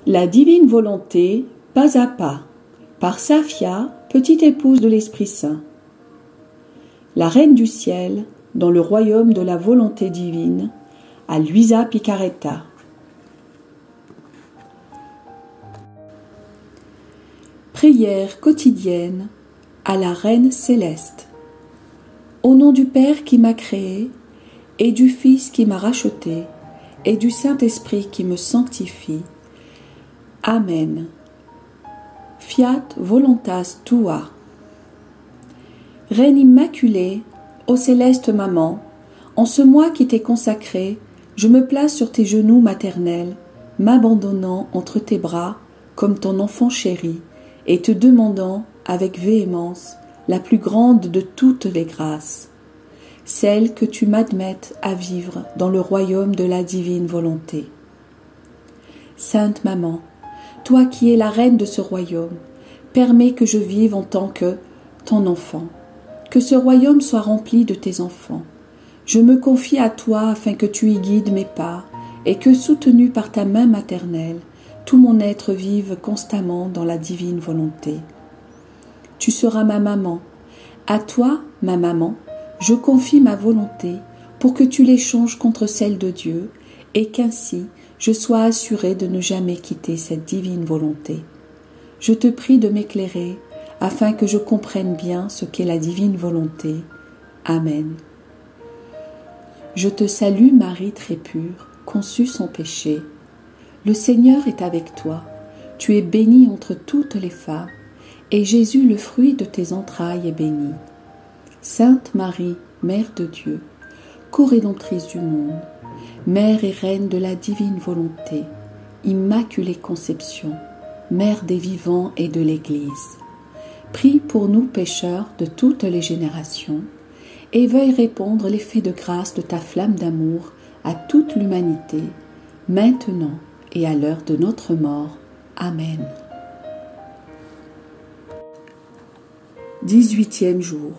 La divine volonté, pas à pas, par Safia, petite épouse de l'Esprit Saint. La Reine du Ciel, dans le royaume de la volonté divine, à Luisa Picaretta. Prière quotidienne à la Reine céleste. Au nom du Père qui m'a créé, et du Fils qui m'a racheté, et du Saint-Esprit qui me sanctifie. Amen. Fiat voluntas tua. Reine immaculée, ô céleste maman, en ce mois qui t'est consacré, je me place sur tes genoux maternels, m'abandonnant entre tes bras comme ton enfant chéri, et te demandant avec véhémence la plus grande de toutes les grâces, celle que tu m'admettes à vivre dans le royaume de la divine volonté. Sainte Maman, toi qui es la reine de ce royaume, permets que je vive en tant que ton enfant, que ce royaume soit rempli de tes enfants. Je me confie à toi afin que tu y guides mes pas et que, soutenu par ta main maternelle, tout mon être vive constamment dans la divine volonté. Tu seras ma maman. À toi, ma maman, je confie ma volonté pour que tu l'échanges contre celle de Dieu et qu'ainsi je sois assurée de ne jamais quitter cette divine volonté. Je te prie de m'éclairer afin que je comprenne bien ce qu'est la divine volonté. Amen. Je te salue, Marie très pure, conçue sans péché. Le Seigneur est avec toi. Tu es bénie entre toutes les femmes, et Jésus, le fruit de tes entrailles, est béni. Sainte Marie, Mère de Dieu, co-rédemptrice du monde, Mère et Reine de la divine volonté, Immaculée Conception, Mère des vivants et de l'Église, prie pour nous pécheurs de toutes les générations, et veuille répandre l'effet de grâce de ta flamme d'amour à toute l'humanité, maintenant et à l'heure de notre mort. Amen. 18e jour.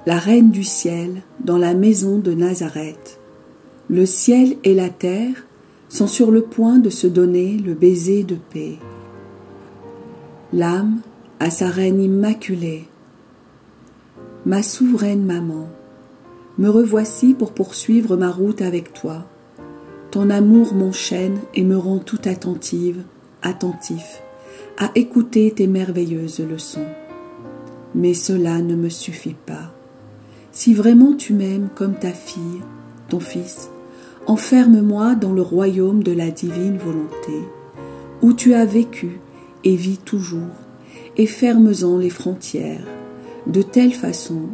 La Reine du Ciel dans la maison de Nazareth. Le ciel et la terre sont sur le point de se donner le baiser de paix. L'âme à sa Reine immaculée. Ma souveraine maman, me revoici pour poursuivre ma route avec toi. Ton amour m'enchaîne et me rend tout attentif, à écouter tes merveilleuses leçons. Mais cela ne me suffit pas. Si vraiment tu m'aimes comme ta fille, ton fils, enferme-moi dans le royaume de la divine volonté, où tu as vécu et vis toujours, et ferme-en les frontières, de telle façon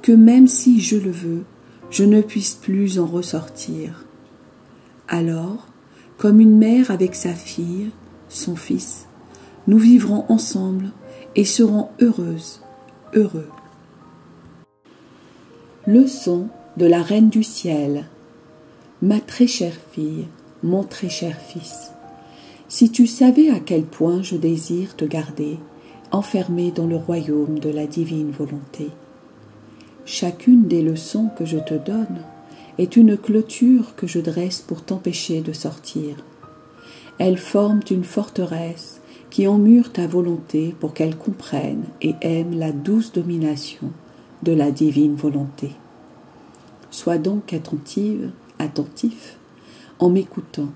que même si je le veux, je ne puisse plus en ressortir. Alors, comme une mère avec sa fille, son fils, nous vivrons ensemble et serons heureuses, heureux. Leçon de la Reine du Ciel. Ma très chère fille, mon très cher fils, si tu savais à quel point je désire te garder, enfermé dans le royaume de la divine volonté. Chacune des leçons que je te donne est une clôture que je dresse pour t'empêcher de sortir. Elles forment une forteresse qui emmure ta volonté pour qu'elle comprenne et aime la douce domination de la divine volonté. Sois donc attentif, en m'écoutant,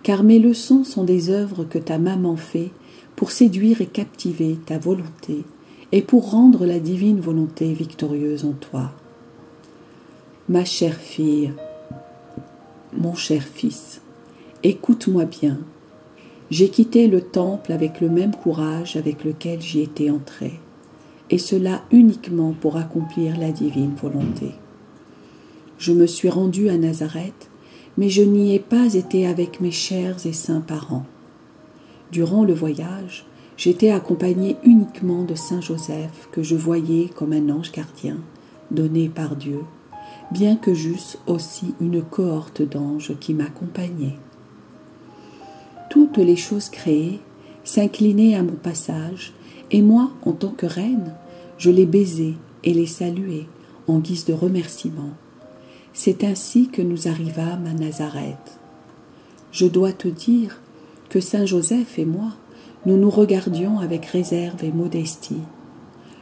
car mes leçons sont des œuvres que ta maman fait pour séduire et captiver ta volonté et pour rendre la divine volonté victorieuse en toi. Ma chère fille, mon cher fils, écoute-moi bien. J'ai quitté le temple avec le même courage avec lequel j'y étais entré, et cela uniquement pour accomplir la divine volonté. Je me suis rendue à Nazareth, mais je n'y ai pas été avec mes chers et saints parents. Durant le voyage, j'étais accompagnée uniquement de Saint Joseph, que je voyais comme un ange gardien, donné par Dieu, bien que j'eusse aussi une cohorte d'anges qui m'accompagnaient. Toutes les choses créées s'inclinaient à mon passage, et moi, en tant que reine, je les baisais et les saluais en guise de remerciement. C'est ainsi que nous arrivâmes à Nazareth. Je dois te dire que saint Joseph et moi, nous nous regardions avec réserve et modestie.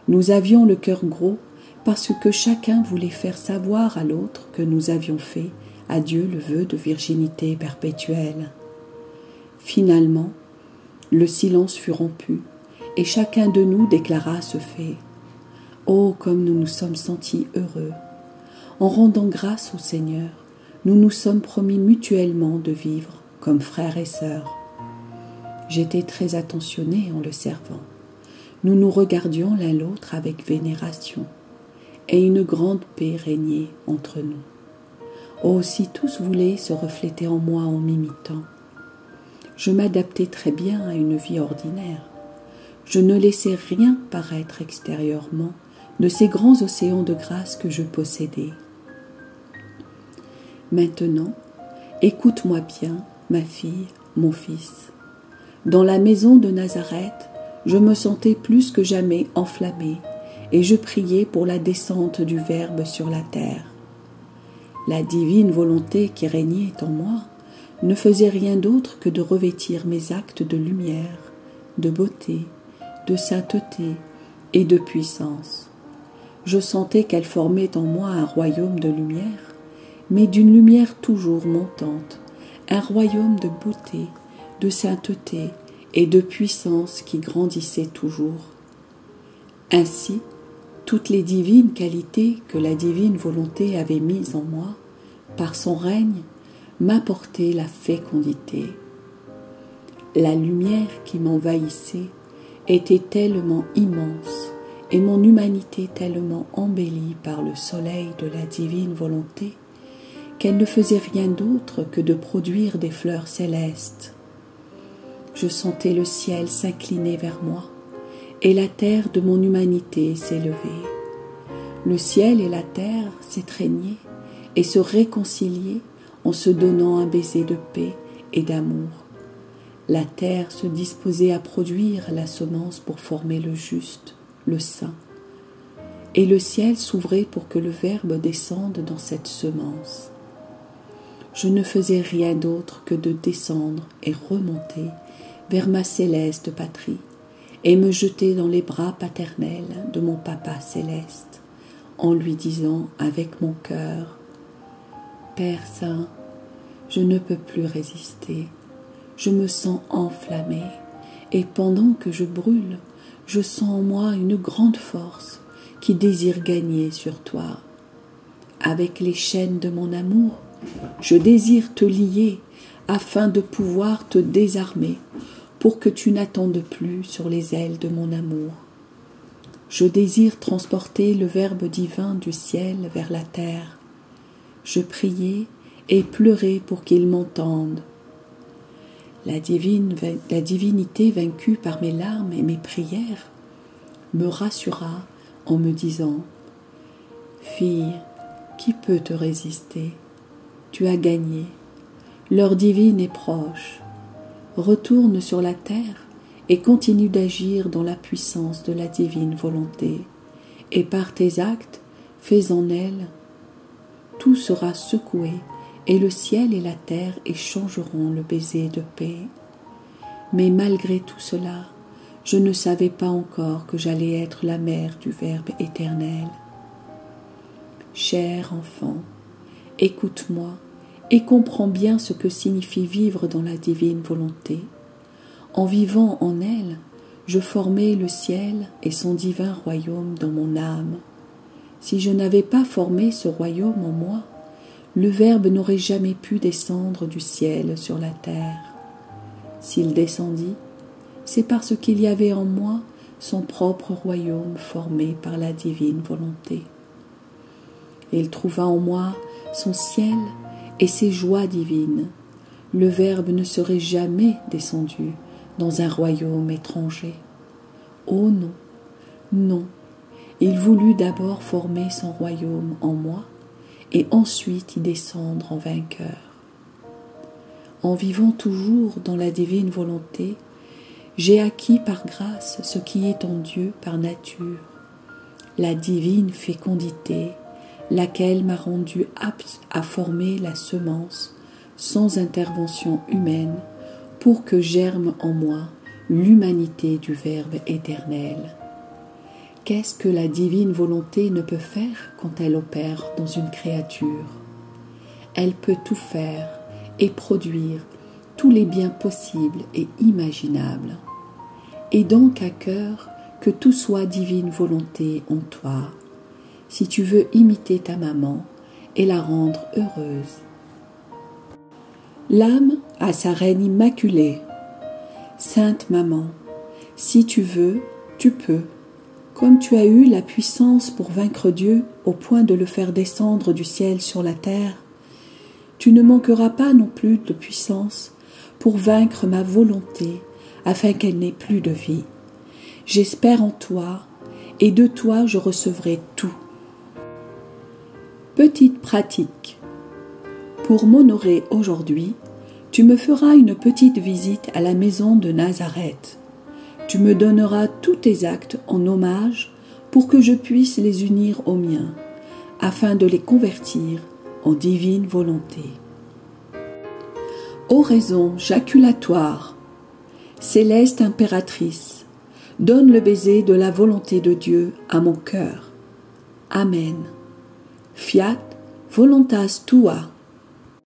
Nous avions le cœur gros parce que chacun voulait faire savoir à l'autre que nous avions fait à Dieu le vœu de virginité perpétuelle. Finalement, le silence fut rompu et chacun de nous déclara ce fait. Oh, comme nous nous sommes sentis heureux! En rendant grâce au Seigneur, nous nous sommes promis mutuellement de vivre comme frères et sœurs. J'étais très attentionnée en le servant. Nous nous regardions l'un l'autre avec vénération, et une grande paix régnait entre nous. Oh, si tous voulaient se refléter en moi en m'imitant. Je m'adaptais très bien à une vie ordinaire. Je ne laissais rien paraître extérieurement de ces grands océans de grâce que je possédais. Maintenant, écoute-moi bien, ma fille, mon fils. Dans la maison de Nazareth, je me sentais plus que jamais enflammée et je priais pour la descente du Verbe sur la terre. La divine volonté qui régnait en moi ne faisait rien d'autre que de revêtir mes actes de lumière, de beauté, de sainteté et de puissance. Je sentais qu'elle formait en moi un royaume de lumière, mais d'une lumière toujours montante, un royaume de beauté, de sainteté et de puissance qui grandissait toujours. Ainsi, toutes les divines qualités que la divine volonté avait mises en moi, par son règne, m'apportaient la fécondité. La lumière qui m'envahissait était tellement immense et mon humanité tellement embellie par le soleil de la divine volonté qu'elle ne faisait rien d'autre que de produire des fleurs célestes. Je sentais le ciel s'incliner vers moi et la terre de mon humanité s'élever. Le ciel et la terre s'étreignaient et se réconciliaient en se donnant un baiser de paix et d'amour. La terre se disposait à produire la semence pour former le juste, le saint, et le ciel s'ouvrait pour que le Verbe descende dans cette semence. Je ne faisais rien d'autre que de descendre et remonter vers ma céleste patrie et me jeter dans les bras paternels de mon Papa céleste, en lui disant avec mon cœur: Père Saint, je ne peux plus résister, je me sens enflammée, et pendant que je brûle, je sens en moi une grande force qui désire gagner sur toi. Avec les chaînes de mon amour, je désire te lier afin de pouvoir te désarmer pour que tu n'attendes plus sur les ailes de mon amour. Je désire transporter le Verbe divin du ciel vers la terre. Je priais et pleurais pour qu'il m'entende. La divinité vaincue par mes larmes et mes prières me rassura en me disant: Fille, qui peut te résister? Tu as gagné. L'heure divine est proche. Retourne sur la terre et continue d'agir dans la puissance de la divine volonté. Et par tes actes, fais en elle. Tout sera secoué et le ciel et la terre échangeront le baiser de paix. Mais malgré tout cela, je ne savais pas encore que j'allais être la mère du Verbe éternel. Cher enfant, écoute-moi et comprends bien ce que signifie vivre dans la divine volonté. En vivant en elle, je formais le ciel et son divin royaume dans mon âme. Si je n'avais pas formé ce royaume en moi, le Verbe n'aurait jamais pu descendre du ciel sur la terre. S'il descendit, c'est parce qu'il y avait en moi son propre royaume formé par la divine volonté. Il trouva en moi son ciel et ses joies divines. Le Verbe ne serait jamais descendu dans un royaume étranger. Oh non, non, il voulut d'abord former son royaume en moi et ensuite y descendre en vainqueur. En vivant toujours dans la divine volonté, j'ai acquis par grâce ce qui est en Dieu par nature, la divine fécondité, laquelle m'a rendu apte à former la semence sans intervention humaine pour que germe en moi l'humanité du Verbe éternel. Qu'est-ce que la divine volonté ne peut faire quand elle opère dans une créature? Elle peut tout faire et produire tous les biens possibles et imaginables. Et donc à cœur que tout soit divine volonté en toi, si tu veux imiter ta maman et la rendre heureuse. L'âme a sa reine immaculée. Sainte maman, si tu veux, tu peux. Comme tu as eu la puissance pour vaincre Dieu au point de le faire descendre du ciel sur la terre, tu ne manqueras pas non plus de puissance pour vaincre ma volonté afin qu'elle n'ait plus de vie. J'espère en toi et de toi je recevrai tout. Petite pratique. Pour m'honorer aujourd'hui, tu me feras une petite visite à la maison de Nazareth. Tu me donneras tous tes actes en hommage pour que je puisse les unir aux miens, afin de les convertir en divine volonté. Oraison jaculatoire, céleste impératrice, donne le baiser de la volonté de Dieu à mon cœur. Amen. Fiat voluntas tua.